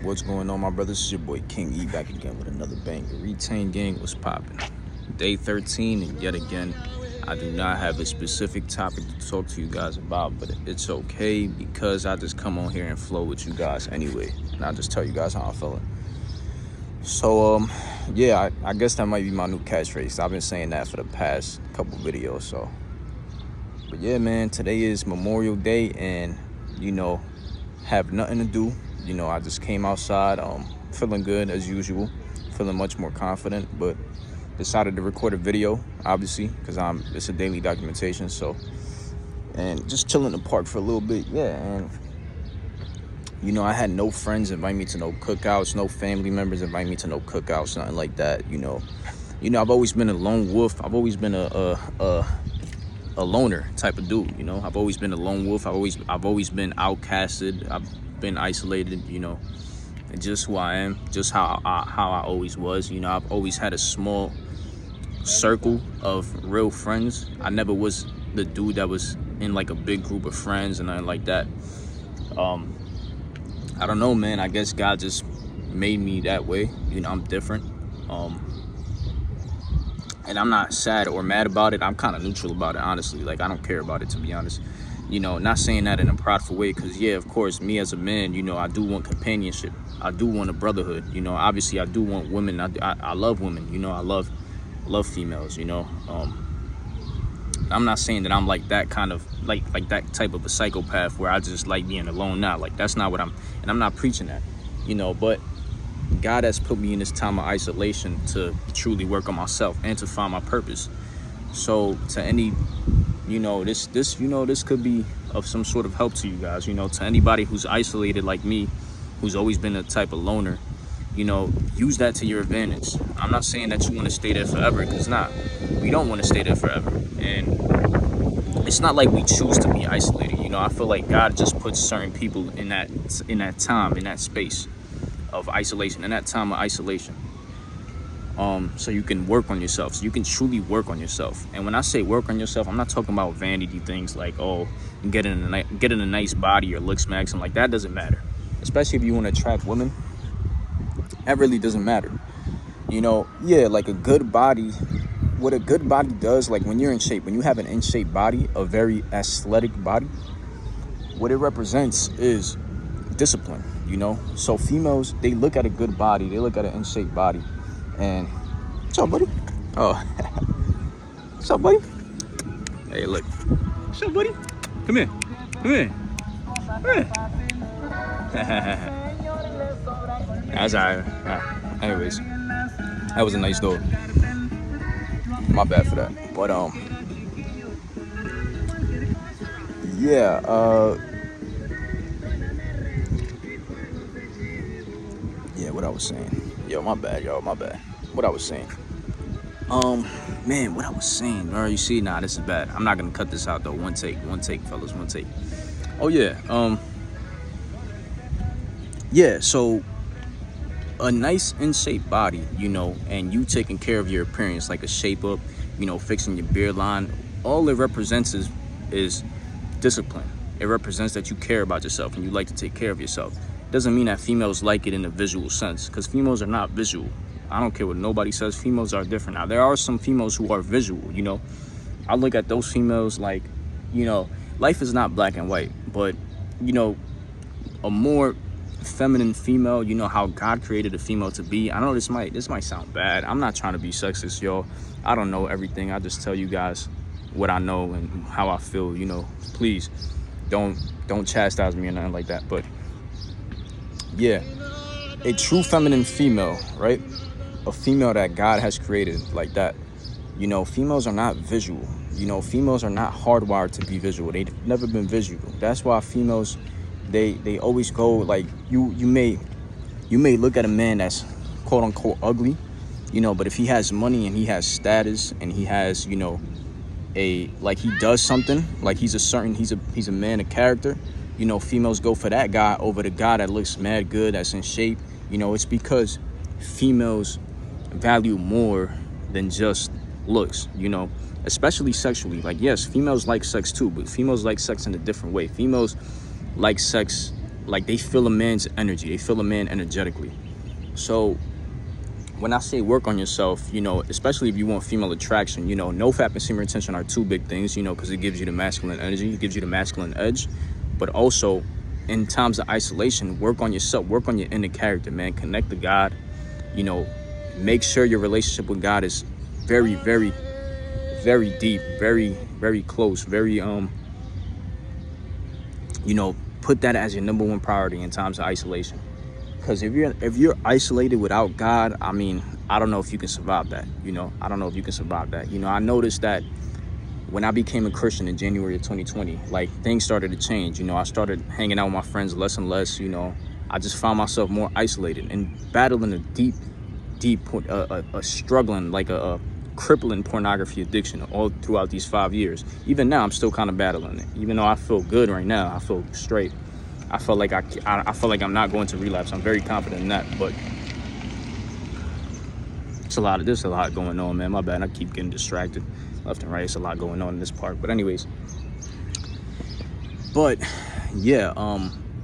What's going on, my brothers? It's your boy King E back again with another banger. Retain Gang was popping. Day 13, and yet again, I do not have a specific topic to talk to you guys about, but it's okay because I just come on here and flow with you guys anyway, and I'll just tell you guys how I'm feeling. So, yeah, I guess that might be my new catchphrase. I've been saying that for the past couple videos, so. But yeah, man, today is Memorial Day, and, have nothing to do. I just came outside, feeling good as usual, feeling much more confident, but decided to record a video, obviously, because it's a daily documentation, so, and just chilling in the park for a little bit, yeah, and, I had no friends invite me to no cookouts, no family members invite me to no cookouts, nothing like that, I've always been a lone wolf. I've always been a loner type of dude, I've always been a lone wolf. I've always been outcasted. I've been isolated, and just who I am, just how I always was. I've always had a small circle of real friends. I never was the dude that was in like a big group of friends and nothing like that. I don't know, man. I guess God just made me that way. I'm different. And I'm not sad or mad about it. I'm kind of neutral about it, honestly. Like, I don't care about it, to be honest. Not saying that in a prideful way, because, yeah, of course, me as a man, I do want companionship. I do want a brotherhood. Obviously, I do want women. I love women. I love females, I'm not saying that I'm like that kind of, like that type of a psychopath where I just like being alone now. Like, that's not what and I'm not preaching that, but God has put me in this time of isolation to truly work on myself and to find my purpose. So to any, this could be of some sort of help to you guys, to anybody who's isolated like me, who's always been a type of loner, use that to your advantage. I'm not saying that you want to stay there forever, because we don't want to stay there forever. And it's not like we choose to be isolated. I feel like God just puts certain people in that time, in that space of isolation, in that time of isolation, so you can work on yourself, so you can truly work on yourself. And when I say work on yourself, I'm not talking about vanity things like, getting a nice body or looks max, and like that doesn't matter, especially if you want to attract women. That really doesn't matter. Yeah, like a good body, what a good body does, like when you're in shape, when you have an in shape body, a very athletic body, what it represents is discipline. So females, they look at a good body, they look at an in shape body, and what's up, buddy? Oh, what's up, buddy? Hey, look, what's up, buddy? Come here, come here, come here. That's all right. Anyways, that was a nice dog. My bad for that. But yeah, what I was saying. Yo, my bad, y'all, my bad. What I was saying. Man, what I was saying. All right, you see, this is bad. I'm not gonna cut this out though. One take, fellas, one take. Oh yeah. Yeah, so a nice in shape body, and you taking care of your appearance, like a shape up, fixing your beard line, all it represents is discipline. It represents that you care about yourself and you like to take care of yourself. Doesn't mean that females like it in a visual sense, because females are not visual. I don't care what nobody says. Females are different. Now, there are some females who are visual, I look at those females like, life is not black and white, but, a more feminine female, how God created a female to be. I know this might sound bad. I'm not trying to be sexist, y'all. I don't know everything. I just tell you guys what I know and how I feel, Please don't chastise me or nothing like that. But yeah, a true feminine female, right? A female that God has created like that. Females are not visual. Females are not hardwired to be visual. They've never been visual. That's why females, they always go like, you may look at a man that's quote unquote ugly, but if he has money and he has status and he has, he does something, like he's a man of character, females go for that guy over the guy that looks mad good, that's in shape. It's because females value more than just looks, especially sexually. Like, yes, females like sex too, but females like sex in a different way. Females like sex like they feel a man's energy. They feel a man energetically. So when I say work on yourself, you know, especially if you want female attraction, you know, no fap and semen retention are two big things, you know, because it gives you the masculine energy, it gives you the masculine edge. But also in times of isolation, work on yourself, work on your inner character, man. Connect to God, you know, make sure your relationship with God is very, very, very deep, very, very close, very, you know, put that as your number one priority in times of isolation. Because if you're isolated without God, I mean, I don't know if you can survive that. You know, I don't know if you can survive that. You know, I noticed that when I became a Christian in January of 2020, like things started to change. You know, I started hanging out with my friends less and less. You know, I just found myself more isolated and battling a deep, struggling, like a crippling pornography addiction all throughout these 5 years. Even now, I'm still kind of battling it. Even though I feel good right now, I feel straight. I feel like I feel like I'm not going to relapse. I'm very confident in that, but there's a lot going on, man. My bad. I keep getting distracted left and right. It's a lot going on in this part. But anyways, yeah,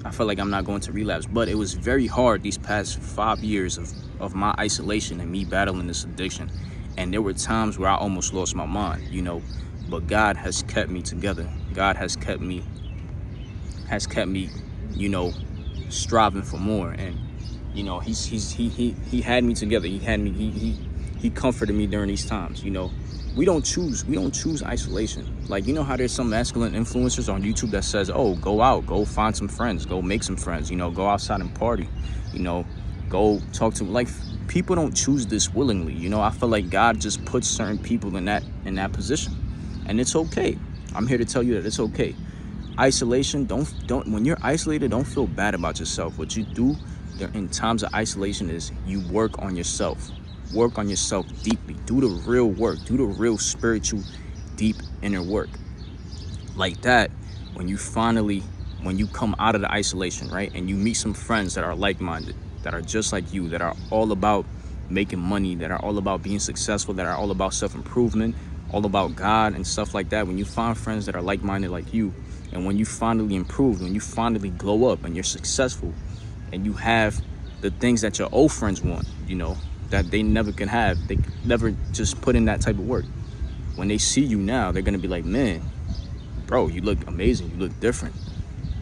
I feel like I'm not going to relapse. But it was very hard these past 5 years of my isolation and me battling this addiction. And there were times where I almost lost my mind, you know, but God has kept me together. God has kept me, you know, striving for more. And, you know, he had me together. He comforted me during these times. You know, we don't choose isolation. Like, you know how there's some masculine influencers on YouTube that says, oh, go out, go find some friends, go make some friends, you know, go outside and party, you know, go talk to, like, people don't choose this willingly. You know, I feel like God just puts certain people in that position, and it's okay. I'm here to tell you that it's okay. Isolation, don't when you're isolated, don't feel bad about yourself. What you do in times of isolation is you work on yourself. Work on yourself deeply. Do the real work. Do the real spiritual, deep inner work. Like that, when you come out of the isolation, right, and you meet some friends that are like-minded, that are just like you, that are all about making money, that are all about being successful, that are all about self-improvement, all about God and stuff like that. When you find friends that are like-minded like you, and when you finally improve, when you finally glow up and you're successful and you have the things that your old friends want, you know, that they never can have, they never just put in that type of work. When they see you now, they're going to be like, man, bro, you look amazing. You look different.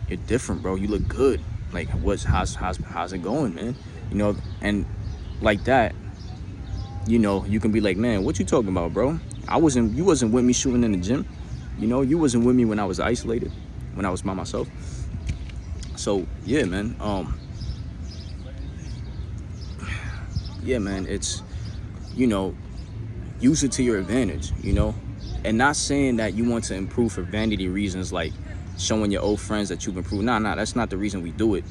You're different, bro. You look good. Like, how's it going, man? You know, and like that, you know, you can be like, man, what you talking about, bro? You wasn't with me shooting in the gym. You know, you wasn't with me when I was isolated, when I was by myself. So yeah, man. Yeah, man, it's, you know, use it to your advantage, you know, and not saying that you want to improve for vanity reasons, like showing your old friends that you've improved. Nah, that's not the reason we do it.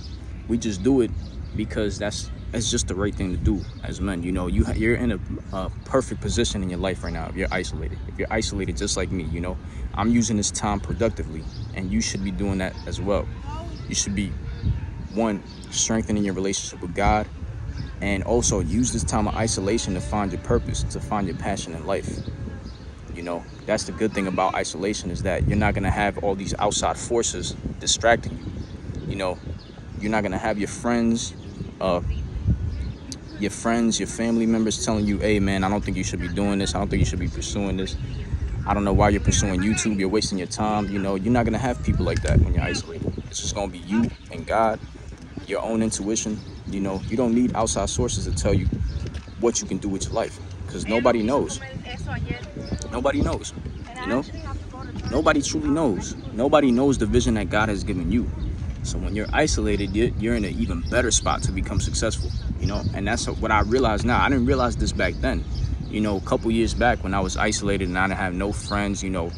We just do it because it's just the right thing to do as men. You know, you're in a perfect position in your life right now if you're isolated. If you're isolated just like me, you know, I'm using this time productively, and you should be doing that as well. You should be, one, strengthening your relationship with God, and also use this time of isolation to find your purpose, to find your passion in life. You know, that's the good thing about isolation, is that you're not going to have all these outside forces distracting you. You know, you're not going to have your friends, your family members telling you, hey, man, I don't think you should be doing this. I don't think you should be pursuing this. I don't know why you're pursuing YouTube. You're wasting your time. You know, you're not going to have people like that when you're isolated. It's just going to be you and God, your own intuition. You know, you don't need outside sources to tell you what you can do with your life, because nobody knows. Nobody knows, you know? Nobody truly knows. Nobody knows the vision that God has given you. So when you're isolated, you're in an even better spot to become successful, you know? And that's what I realize now. I didn't realize this back then. You know, a couple years back when I was isolated and I didn't have no friends, you know,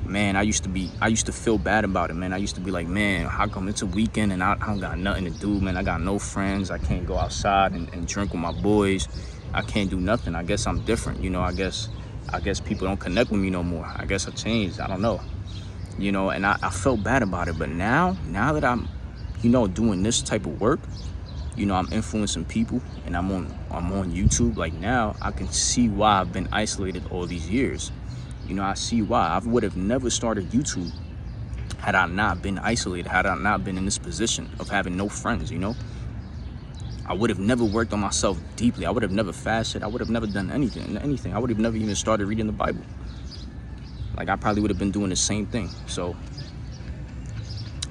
man, I used to feel bad about it, man. I used to be like, man, how come it's a weekend and I don't got nothing to do, man? I got no friends. I can't go outside and drink with my boys. I can't do nothing. I guess I'm different, you know? I guess people don't connect with me no more. I guess I changed. I don't know, you know? And I felt bad about it. But now that I'm, you know, doing this type of work, you know, I'm influencing people, and I'm on YouTube. Like, now I can see why I've been isolated all these years. You know, I see why. I would have never started YouTube had I not been isolated, had I not been in this position of having no friends, you know. I would have never worked on myself deeply. I would have never fasted. I would have never done anything. I would have never even started reading the Bible. Like, I probably would have been doing the same thing. So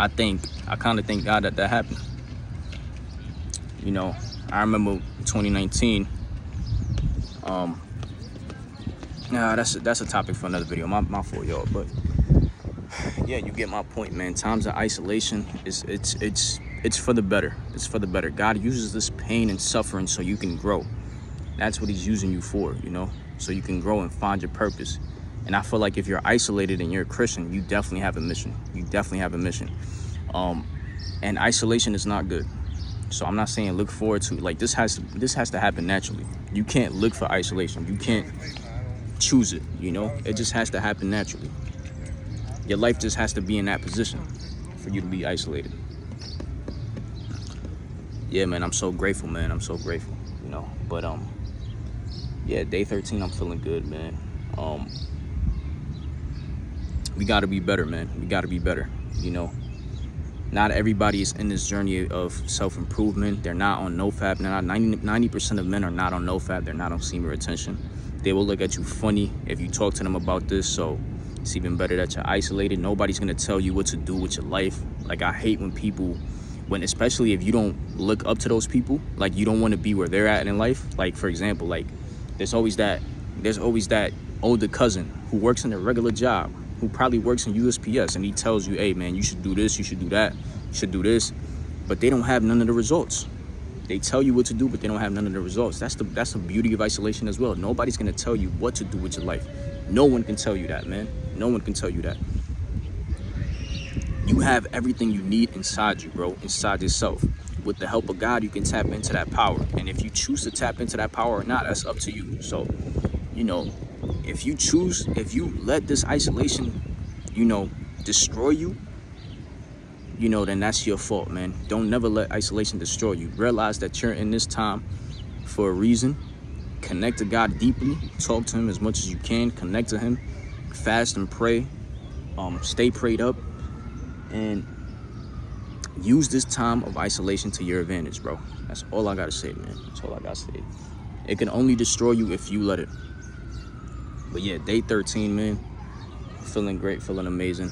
I kind of thank God that happened. You know, I remember 2019. That's a topic for another video. My fault, y'all. But yeah, you get my point, man. Times of isolation it's for the better. It's for the better. God uses this pain and suffering so you can grow. That's what he's using you for, you know, so you can grow and find your purpose. And I feel like if you're isolated and you're a Christian, you definitely have a mission. You definitely have a mission. And isolation is not good. So I'm not saying look forward to, like, this has to happen naturally. You can't look for isolation. You can't choose it, you know. It just has to happen naturally. Your life just has to be in that position for you to be isolated. Yeah, man, I'm so grateful, man. I'm so grateful, you know. But yeah, day 13, I'm feeling good, man. We got to be better, man. We got to be better, you know. Not everybody is in this journey of self-improvement. They're not on NoFap. 90% of men are not on NoFap. They're not on semen retention. They will look at you funny if you talk to them about this. So it's even better that you're isolated. Nobody's going to tell you what to do with your life. Like, I hate when especially if you don't look up to those people, like, you don't want to be where they're at in life. Like, for example, like, there's always that older cousin who works in a regular job, who probably works in USPS, and he tells you, hey man, you should do this, you should do that, you should do this, but they don't have none of the results. They tell you what to do, but they don't have none of the results. That's the beauty of isolation as well. Nobody's gonna tell you what to do with your life. No one can tell you that, man. No one can tell you that. You have everything you need inside you, bro, inside yourself. With the help of God, you can tap into that power. And if you choose to tap into that power or not, that's up to you. So, you know, if you let this isolation, you know, destroy you, you know, then that's your fault, man. Don't never let isolation destroy you. Realize that you're in this time for a reason. Connect to God deeply. Talk to him as much as you can. Connect to him. Fast and pray. Stay prayed up. And use this time of isolation to your advantage, bro. That's all I gotta say, man. That's all I gotta say. It can only destroy you if you let it. But yeah, day 13, man. Feeling great, feeling amazing.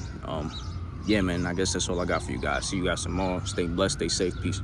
Yeah, man, I guess that's all I got for you guys. See you guys tomorrow. Stay blessed, stay safe, peace.